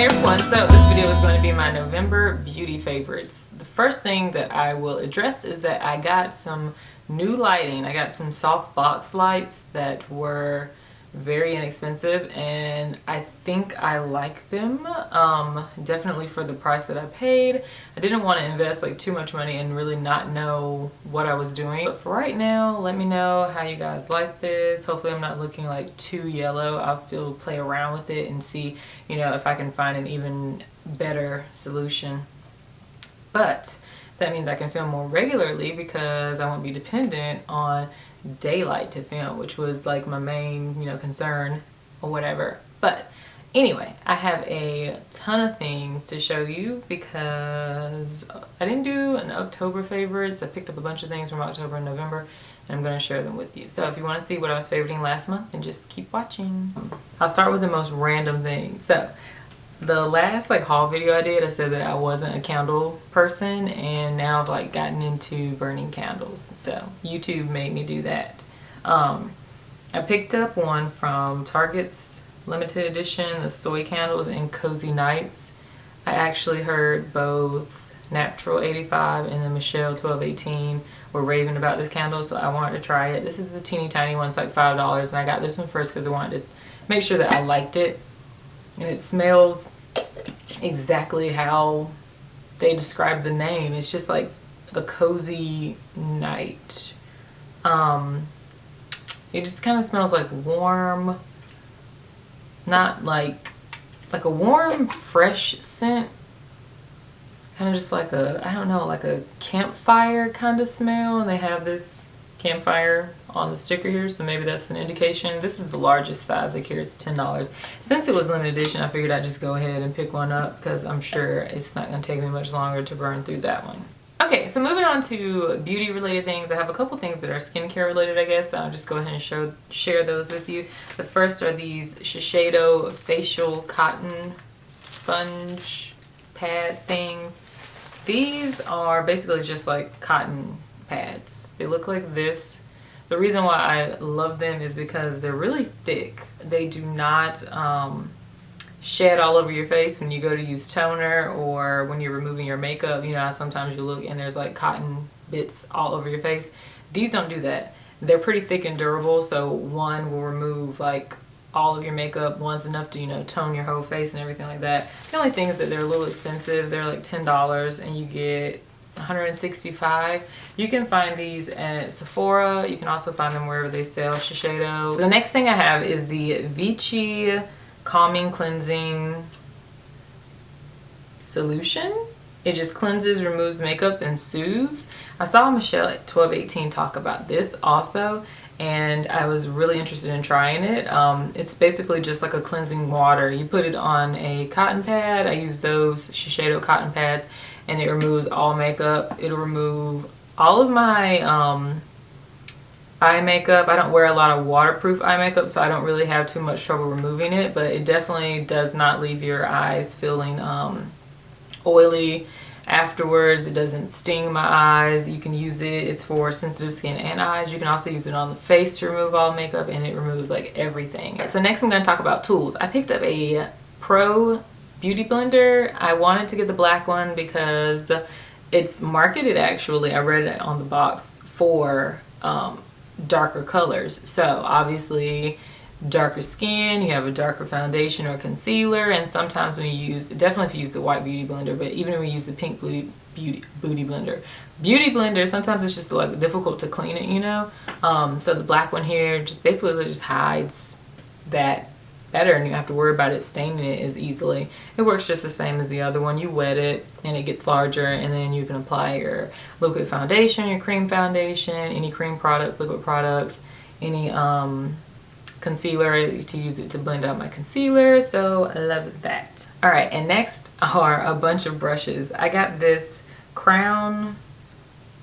Hey everyone, so this video is going to be my November beauty favorites. The first thing that I will address is that I got some new lighting. I got some soft box lights that were very inexpensive and I think I like them, definitely for the price that I paid. I didn't want to invest like too much money and really not know what I was doing. But for right now, let me know how you guys like this. Hopefully I'm not looking like too yellow. I'll still play around with it and see, you know, if I can find an even better solution. But that means I can film more regularly because I won't be dependent on daylight to film, which was like my main, you know, concern or whatever. But anyway, I have a ton of things to show you because I didn't do an October favorites. I picked up a bunch of things from October and November and I'm going to share them with you. So if you want to see what I was favoriting last month, then just keep watching. I'll start with the most random thing. So the last like haul video I did, I said that I wasn't a candle person and now I've like gotten into burning candles. So YouTube made me do that. I picked up one from Target's limited edition, the soy candles in Cozy Nights. I actually heard both Natural 85 and the Michelle 1218 were raving about this candle, so I wanted to try it. This is the teeny tiny one, it's like $5 and I got this one first because I wanted to make sure that I liked it. And it smells exactly how they describe the name. It's just like a cozy night. It just kind of smells like warm, not like a warm fresh scent, kind of just like a, I don't know, like a campfire kind of smell. And they have this campfire on the sticker here, so maybe that's an indication. This is the largest size. Like here it's $10. Since it was limited edition, I figured I'd just go ahead and pick one up because I'm sure it's not going to take me much longer to burn through that one. Okay, so moving on to beauty related things. I have a couple things that are skincare related, I guess. I'll just go ahead and share those with you. The first are these Shiseido facial cotton sponge pad things. These are basically just like cotton pads. They look like this. The reason why I love them is because they're really thick. They do not shed all over your face when you go to use toner or when you're removing your makeup. You know how sometimes you look and there's like cotton bits all over your face. These don't do that. They're pretty thick and durable, so one will remove like all of your makeup. One's enough to, you know, tone your whole face and everything like that. The only thing is that they're a little expensive. They're like $10 and you get 165. You can find these at Sephora. You can also find them wherever they sell Shiseido. The next thing I have is the Vichy Calming Cleansing Solution. It just cleanses, removes makeup, and soothes. I saw Michelle at 1218 talk about this also, and I was really interested in trying it. It's basically just like a cleansing water. You put it on a cotton pad. I use those Shiseido cotton pads, and it removes all makeup. It'll remove all of my eye makeup. I don't wear a lot of waterproof eye makeup, so I don't really have too much trouble removing it, but it definitely does not leave your eyes feeling oily afterwards. It doesn't sting my eyes. You can use it. It's for sensitive skin and eyes. You can also use it on the face to remove all makeup, and it removes like everything. So next I'm going to talk about tools. I picked up a Pro beauty blender. I wanted to get the black one because it's marketed, actually, I read it on the box, for darker colors. So obviously darker skin, you have a darker foundation or concealer, and sometimes when you use, definitely if you use the white beauty blender, but even when we use the pink beauty blender, sometimes it's just like difficult to clean it, you know. So the black one here just basically just hides that better, and you don't have to worry about it staining it as easily. It works just the same as the other one. You wet it and it gets larger, and then you can apply your liquid foundation, your cream foundation, any cream products, liquid products, any concealer to use it to blend out my concealer. So I love that. All right, and next are a bunch of brushes. I got this Crown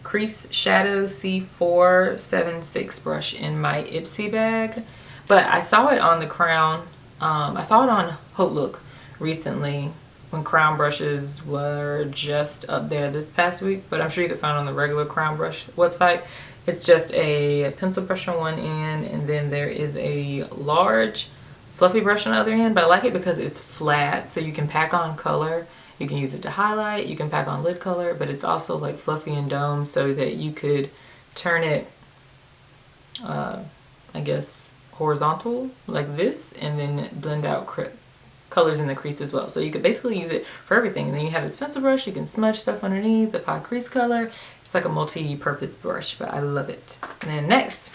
Crease Shadow C476 brush in my Ipsy bag, but I saw it on the Crown. I saw it on Haute Look recently when Crown brushes were just up there this past week, but I'm sure you could find it on the regular Crown brush website. It's just a pencil brush on one end, and then there is a large fluffy brush on the other end, but I like it because it's flat, so you can pack on color. You can use it to highlight, you can pack on lid color, but it's also like fluffy and domed so that you could turn it, I guess, horizontal like this, and then blend out colors in the crease as well. So you could basically use it for everything. And then you have this pencil brush, you can smudge stuff underneath, apply crease color. It's like a multi-purpose brush, but I love it. And then next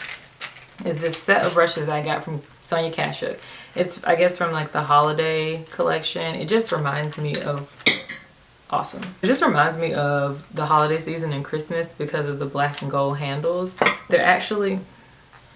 is this set of brushes that I got from Sonia Kashuk. It's, I guess, from like the holiday collection. It just reminds me of, awesome. It just reminds me of the holiday season and Christmas because of the black and gold handles. They're actually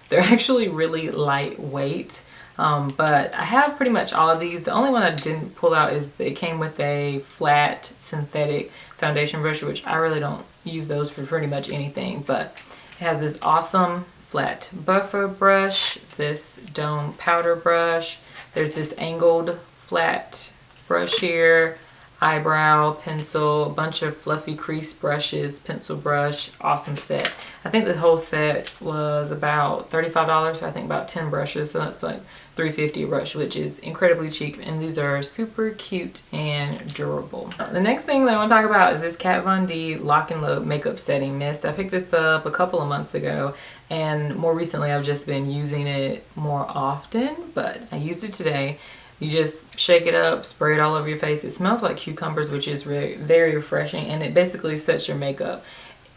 really lightweight. But I have pretty much all of these. The only one I didn't pull out is it came with a flat synthetic foundation brush, which I really don't use those for pretty much anything, but it has this awesome flat buffer brush, this dome powder brush, there's this angled flat brush here, eyebrow, pencil, a bunch of fluffy crease brushes, pencil brush, awesome set. I think the whole set was about $35, so I think about 10 brushes, so that's like $3.50 a brush, which is incredibly cheap, and these are super cute and durable. The next thing that I want to talk about is this Kat Von D Lock and Load Makeup Setting Mist. I picked this up a couple of months ago, and more recently I've just been using it more often, but I used it today. You just shake it up, spray it all over your face. It smells like cucumbers, which is very, very refreshing, and it basically sets your makeup.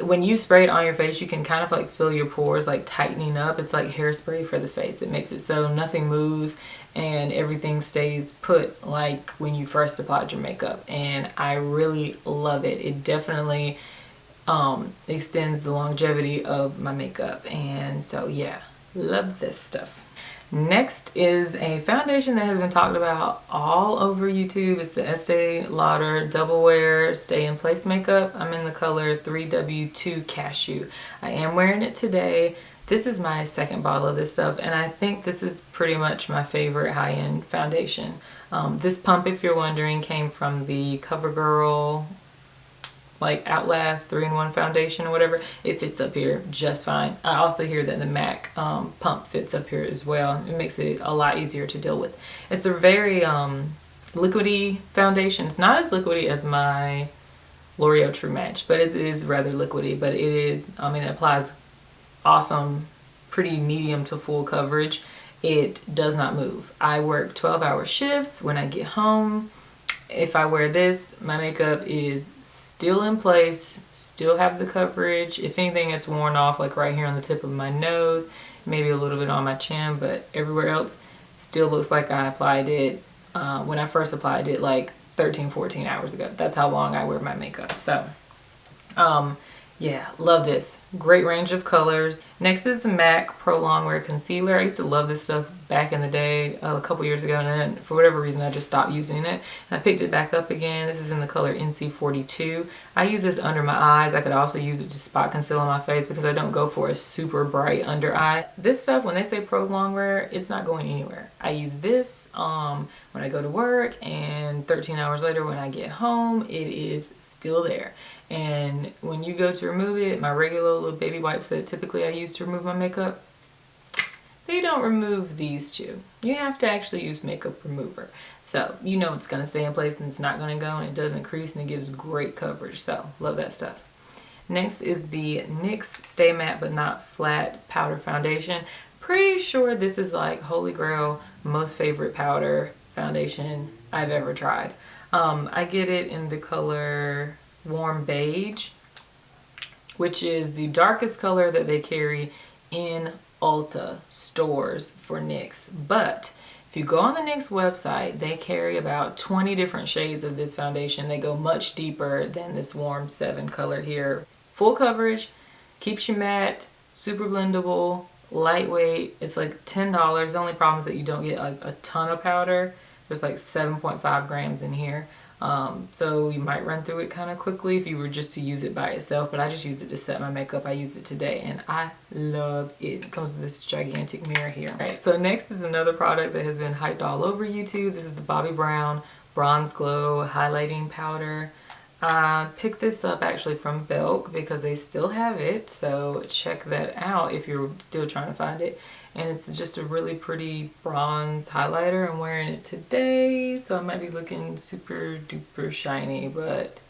When you spray it on your face, you can kind of like feel your pores like tightening up. It's like hairspray for the face. It makes it so nothing moves and everything stays put like when you first applied your makeup, and I really love it. It definitely extends the longevity of my makeup, and so yeah, love this stuff. Next is a foundation that has been talked about all over YouTube. It's the Estee Lauder Double Wear Stay in Place Makeup. I'm in the color 3W2 Cashew. I am wearing it today. This is my second bottle of this stuff, and I think this is pretty much my favorite high-end foundation. This pump, if you're wondering, came from the CoverGirl like Outlast 3-in-1 foundation or whatever. It fits up here just fine. I also hear that the MAC pump fits up here as well. It makes it a lot easier to deal with. It's a very liquidy foundation. It's not as liquidy as my L'Oreal True Match, but it is rather liquidy. But it is, I mean, it applies awesome, pretty medium to full coverage. It does not move. I work 12-hour shifts. When I get home, if I wear this, my makeup is still in place, still have the coverage. If anything, it's worn off like right here on the tip of my nose, maybe a little bit on my chin, but everywhere else still looks like I applied it when I first applied it like 13-14 hours ago. That's how long I wear my makeup. So yeah, love this. Great range of colors. Next is the MAC Pro Longwear Concealer. I used to love this stuff back in the day, a couple years ago, and then for whatever reason I just stopped using it. And I picked it back up again. This is in the color NC42. I use this under my eyes. I could also use it to spot conceal on my face because I don't go for a super bright under eye. This stuff, when they say Pro Longwear, it's not going anywhere. I use this when I go to work, and 13 hours later when I get home, it is still there. And when you go to remove it, my regular little baby wipes that typically I use to remove my makeup, they don't remove these two. You have to actually use makeup remover. So you know it's going to stay in place and it's not going to go, and it doesn't crease, and it gives great coverage. So love that stuff. Next is the NYX Stay Matte But Not Flat Powder Foundation. Pretty sure this is like holy grail, most favorite powder foundation I've ever tried. I get it in the color Warm Beige, which is the darkest color that they carry in Ulta stores for NYX. But if you go on the NYX website, they carry about 20 different shades of this foundation. They go much deeper than this Warm 7 color here. Full coverage, keeps you matte, super blendable, lightweight. It's like $10. The only problem is that you don't get like a ton of powder. There's like 7.5 grams in here. So you might run through it kind of quickly if you were just to use it by itself, but I just use it to set my makeup. I use it today and I love it. It comes with this gigantic mirror here. Alright, so next is another product that has been hyped all over YouTube. This is the Bobbi Brown Bronze Glow Highlighting Powder. I picked this up actually from Belk because they still have it, so check that out if you're still trying to find it. and it's just a really pretty bronze highlighter. I'm wearing it today, so I might be looking super duper shiny, but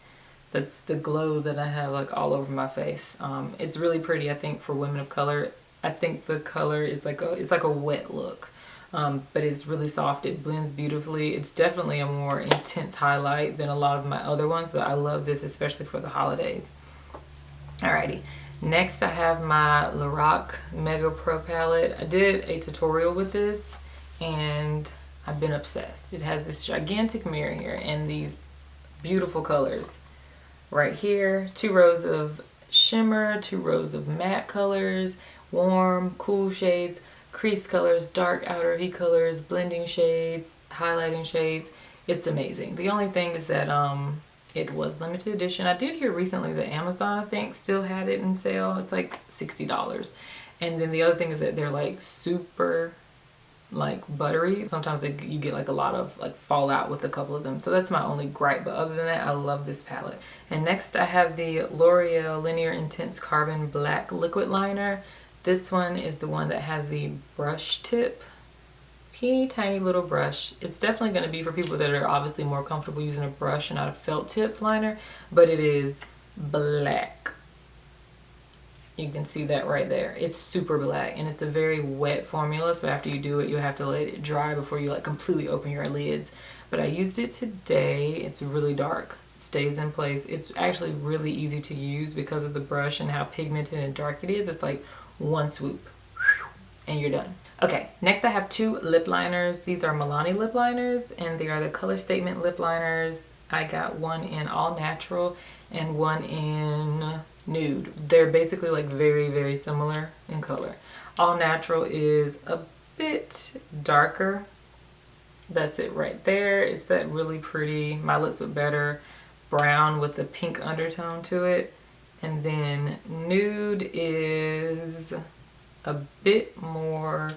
that's the glow that I have like all over my face. It's really pretty, I think, for women of color. I think the color is like a wet look, but it's really soft. It blends beautifully. It's definitely a more intense highlight than a lot of my other ones, but I love this especially for the holidays. Alrighty. Next, I have my Lorac Mega Pro palette. I did a tutorial with this and I've been obsessed. It has this gigantic mirror here and these beautiful colors. Right here, 2 rows of shimmer, 2 rows of matte colors, warm, cool shades, crease colors, dark outer V colors, blending shades, highlighting shades. It's amazing. The only thing is that it was limited edition. I did hear recently that Amazon, I think, still had it in sale. It's like $60. And then the other thing is that they're like super like buttery. Sometimes you get like a lot of like fallout with a couple of them. So that's my only gripe. But other than that, I love this palette. And next I have the L'Oreal Lineur Intense Carbon Black Liquid Liner. This one is the one that has the brush tip. Teeny tiny little brush. It's definitely going to be for people that are obviously more comfortable using a brush and not a felt tip liner, but it is black. You can see that right there. It's super black and it's a very wet formula, so after you do it, you have to let it dry before you like completely open your lids. But I used it today. It's really dark. It stays in place. It's actually really easy to use because of the brush and how pigmented and dark it is. It's like one swoop and you're done. Okay, next I have 2 lip liners. These are Milani lip liners and they are the Color Statement lip liners. I got one in All Natural and one in Nude. They're basically like very, very similar in color. All Natural is a bit darker. That's it right there. It's that really pretty, my lips look better, brown with a pink undertone to it. And then Nude is a bit more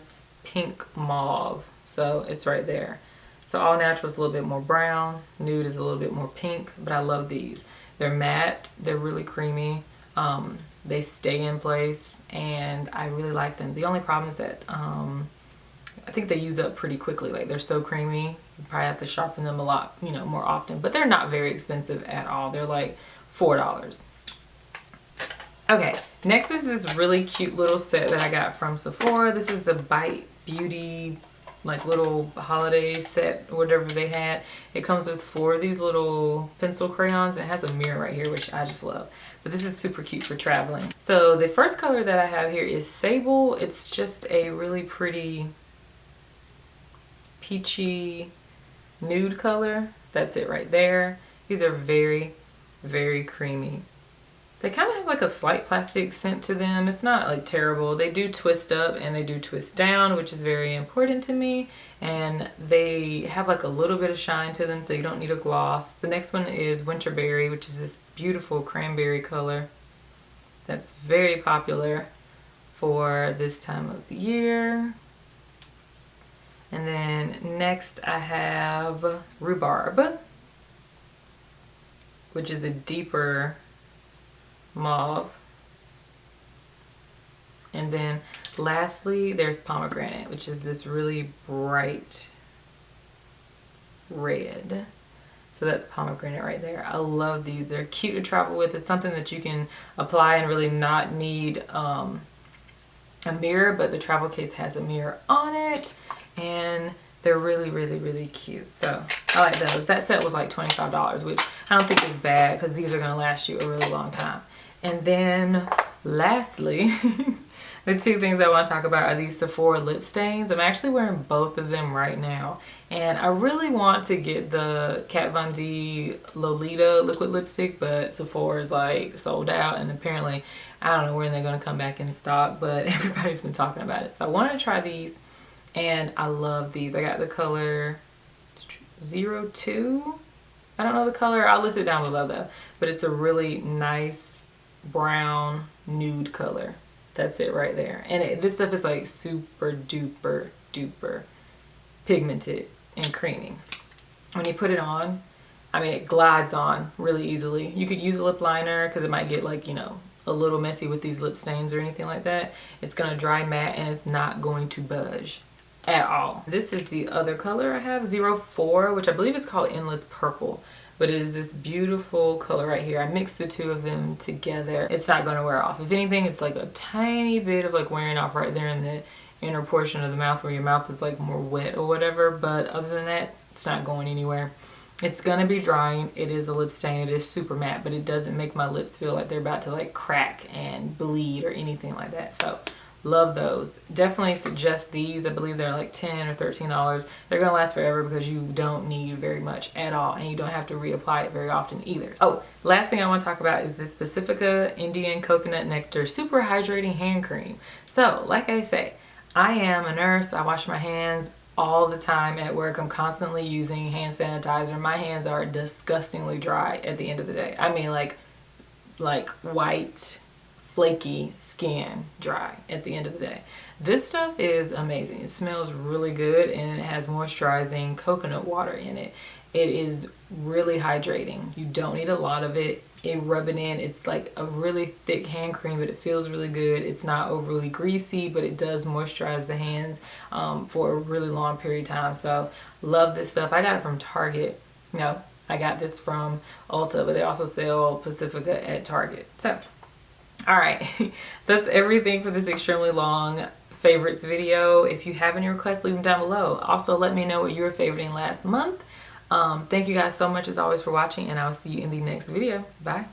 pink mauve, so it's right there. So All Natural is a little bit more brown, Nude is a little bit more pink, but I love these. They're matte, they're really creamy, they stay in place, and I really like them. The only problem is that I think they use up pretty quickly. Like, they're so creamy, you probably have to sharpen them a lot, you know, more often, but they're not very expensive at all. They're like $4. Okay, next is this really cute little set that I got from Sephora. This is the Bite Beauty like little holiday set or whatever they had. It comes with 4 of these little pencil crayons and it has a mirror right here, which I just love. But this is super cute for traveling. So the first color that I have here is Sable. It's just a really pretty peachy nude color. That's it right there. These are very, very creamy. They kind of have like a slight plastic scent to them. It's not like terrible. They do twist up and they do twist down, which is very important to me. And they have like a little bit of shine to them, so you don't need a gloss. The next one is Winterberry, which is this beautiful cranberry color that's very popular for this time of the year. And then next I have Rhubarb, which is a deeper mauve. And then lastly there's Pomegranate, which is this really bright red. So that's Pomegranate right there. I love these. They're cute to travel with. It's something that you can apply and really not need a mirror, but the travel case has a mirror on it, and they're really, really, really cute. So I like those. That set was like $25, which I don't think is bad because these are going to last you a really long time. And then lastly, the 2 things I want to talk about are these Sephora lip stains. I'm actually wearing both of them right now. And I really want to get the Kat Von D Lolita liquid lipstick, but Sephora is like sold out. And apparently, I don't know when they're going to come back in stock, but everybody's been talking about it. So I wanted to try these, and I love these. I got the color 02. I don't know the color. I'll list it down below though. But it's a really nice brown nude color. That's it right there. And this stuff is like super duper duper pigmented and creamy. When you put it on, I mean, it glides on really easily. You could use a lip liner because it might get like, you know, a little messy with these lip stains or anything like that. It's gonna dry matte and it's not going to budge at all. This is the other color I have, 04, which I believe is called Endless Purple, but it is this beautiful color right here. I mixed the two of them together. It's not gonna wear off. If anything, it's like a tiny bit of like wearing off right there in the inner portion of the mouth where your mouth is like more wet or whatever, but other than that, it's not going anywhere. It's gonna be drying. It is a lip stain. It is super matte, but it doesn't make my lips feel like they're about to like crack and bleed or anything like that. So love those. Definitely suggest these. I believe they're like $10 or $13. They're gonna last forever because you don't need very much at all, and you don't have to reapply it very often either. Oh, last thing I want to talk about is this Pacifica Indian Coconut Nectar Super Hydrating Hand Cream. So like I say, I am a nurse. I wash my hands all the time at work. I'm constantly using hand sanitizer. My hands are disgustingly dry at the end of the day. I mean like white flaky skin dry at the end of the day. This stuff is amazing. It smells really good and it has moisturizing coconut water in it. It is really hydrating. You don't need a lot of it. Rub it in. It's like a really thick hand cream, but it feels really good. It's not overly greasy, but it does moisturize the hands for a really long period of time. So love this stuff. I got it from Target. No, I got this from Ulta, but they also sell Pacifica at Target. So all right, that's everything for this extremely long favorites video. If you have any requests, leave them down below. Also, let me know what you were favoriting last month. Thank you guys so much as always for watching, and I'll see you in the next video. Bye.